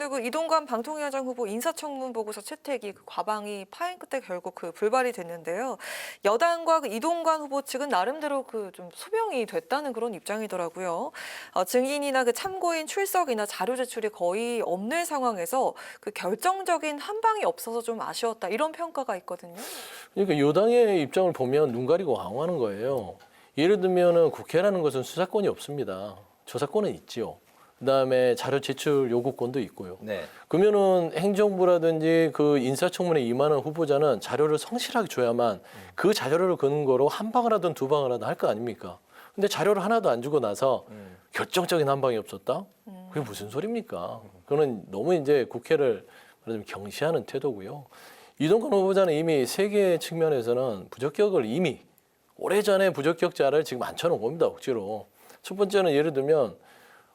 그 이동관 방통위원장 후보 인사청문 보고서 채택이 그 과방위 파행 끝에 결국 그 불발이 됐는데요. 여당과 그 이동관 후보 측은 나름대로 그 좀 소명이 됐다는 그런 입장이더라고요. 증인이나 그 참고인 출석이나 자료 제출이 거의 없는 상황에서 그 결정적인 한 방이 없어서 좀 아쉬웠다 이런 평가가 있거든요. 그러니까 여당의 입장을 보면 눈 가리고 강화하는 거예요. 예를 들면은 국회라는 것은 수사권이 없습니다. 조사권은 있지요. 그다음에 자료 제출 요구권도 있고요. 네. 그러면은 행정부라든지 그 인사청문회 임하는 후보자는 자료를 성실하게 줘야만 그 자료를 근거로 한 방을 하든 두 방을 하든 할 거 아닙니까? 근데 자료를 하나도 안 주고 나서 결정적인 한 방이 없었다? 그게 무슨 소리입니까? 그거는 너무 이제 국회를 말하자면 경시하는 태도고요. 이동관 후보자는 이미 세계 측면에서는 부적격을 이미 오래전에 부적격자를 지금 앉혀놓은 겁니다. 억지로. 첫 번째는 예를 들면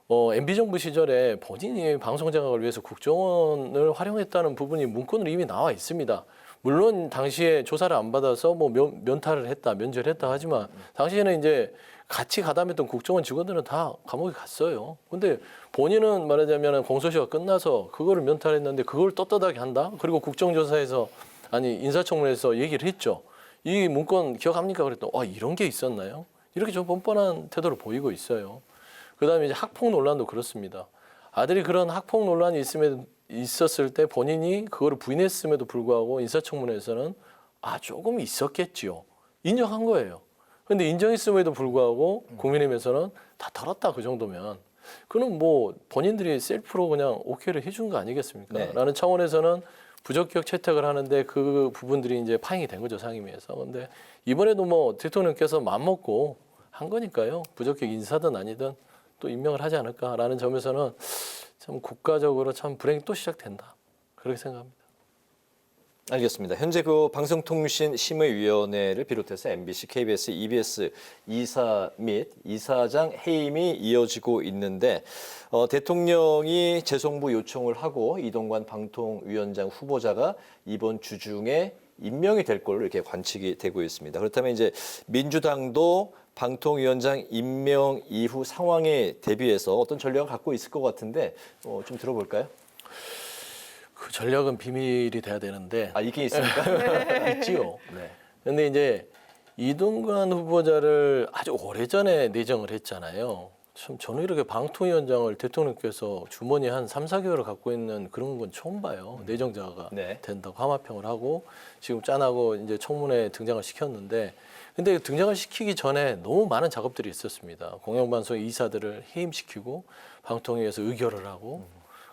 MB정부 시절에 본인이 방송 장악을 위해서 국정원을 활용했다는 부분이 문건으로 이미 나와 있습니다. 물론 당시에 조사를 안 받아서 뭐 면탈을 했다, 면제를 했다 하지만 당시에는 이제 같이 가담했던 국정원 직원들은 다 감옥에 갔어요. 근데 본인은 말하자면 공소시효가 끝나서 그거를 면탈했는데 그걸 떳떳하게 한다? 그리고 국정조사에서 아니 인사청문회에서 얘기를 했죠. 이 문건 기억합니까? 그랬더니 이런 게 있었나요? 이렇게 좀 뻔뻔한 태도를 보이고 있어요. 그다음에 이제 학폭 논란도 그렇습니다. 아들이 그런 학폭 논란이 있었을 때 본인이 그거를 부인했음에도 불구하고 인사청문회에서는 조금 있었겠지요. 인정한 거예요. 그런데 인정했음에도 불구하고 국민의힘에서는 다 털었다 그 정도면 그는 뭐 본인들이 셀프로 그냥 오케이를 해준 거 아니겠습니까? 네. 라는 차원에서는 부적격 채택을 하는데 그 부분들이 이제 파행이 된 거죠, 상임위에서. 근데 이번에도 뭐 대통령께서 맘먹고 한 거니까요. 부적격 인사든 아니든 또 임명을 하지 않을까라는 점에서는 참 국가적으로 참 불행이 또 시작된다. 그렇게 생각합니다. 알겠습니다. 현재 그 방송통신심의위원회를 비롯해서 MBC, KBS, EBS 이사 및 이사장 해임이 이어지고 있는데 대통령이 재송부 요청을 하고 이동관 방통위원장 후보자가 이번 주 중에 임명이 될 걸로 이렇게 관측이 되고 있습니다. 그렇다면 이제 민주당도 방통위원장 임명 이후 상황에 대비해서 어떤 전략을 갖고 있을 것 같은데 좀 들어볼까요? 그 전략은 비밀이 돼야 되는데 이게 있습니까? 있지요. 네. 근데 이제 이동관 후보자를 아주 오래전에 내정을 했잖아요. 참 저는 이렇게 방통위원장을 대통령께서 주머니에 한 3, 4개월을 갖고 있는 그런 건 처음 봐요. 내정자가 네. 된다고 화마평을 하고 지금 짠하고 이제 청문회에 등장을 시켰는데 근데 등장을 시키기 전에 너무 많은 작업들이 있었습니다. 공영방송 이사들을 해임시키고 방통위에서 의결을 하고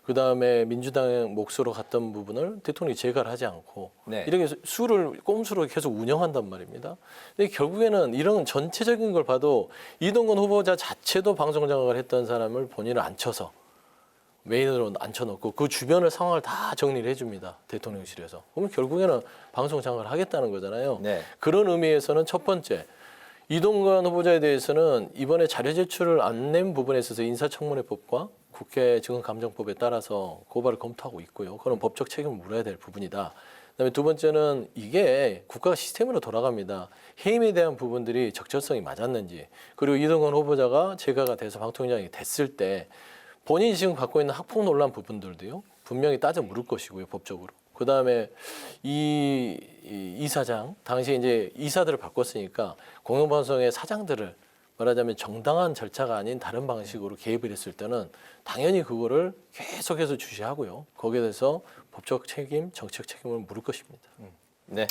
그다음에 민주당의 몫으로 갔던 부분을 대통령이 제거를 하지 않고 네. 이렇게 수를 꼼수로 계속 운영한단 말입니다. 근데 결국에는 이런 전체적인 걸 봐도 이동관 후보자 자체도 방송 장악을 했던 사람을 본인을 앉혀서 메인으로 앉혀놓고 그 주변의 상황을 다 정리를 해줍니다. 대통령실에서. 그러면 결국에는 방송 장악을 하겠다는 거잖아요. 네. 그런 의미에서는 첫 번째 이동관 후보자에 대해서는 이번에 자료 제출을 안 낸 부분에 있어서 인사청문회법과 국회 증언감정법에 따라서 고발을 검토하고 있고요. 그런 법적 책임을 물어야 될 부분이다. 그다음에 두 번째는 이게 국가가 시스템으로 돌아갑니다. 해임에 대한 부분들이 적절성이 맞았는지 그리고 이동관 후보자가 제가가 돼서 방통위원장이 됐을 때 본인이 지금 갖고 있는 학폭 논란 부분들도요. 분명히 따져 물을 것이고요. 법적으로. 그다음에 이 이사장 당시에 이제 이사들을 바꿨으니까 공영방송의 사장들을 말하자면 정당한 절차가 아닌 다른 방식으로 개입을 했을 때는 당연히 그거를 계속해서 주시하고요. 거기에 대해서 법적 책임, 정책 책임을 물을 것입니다. 네.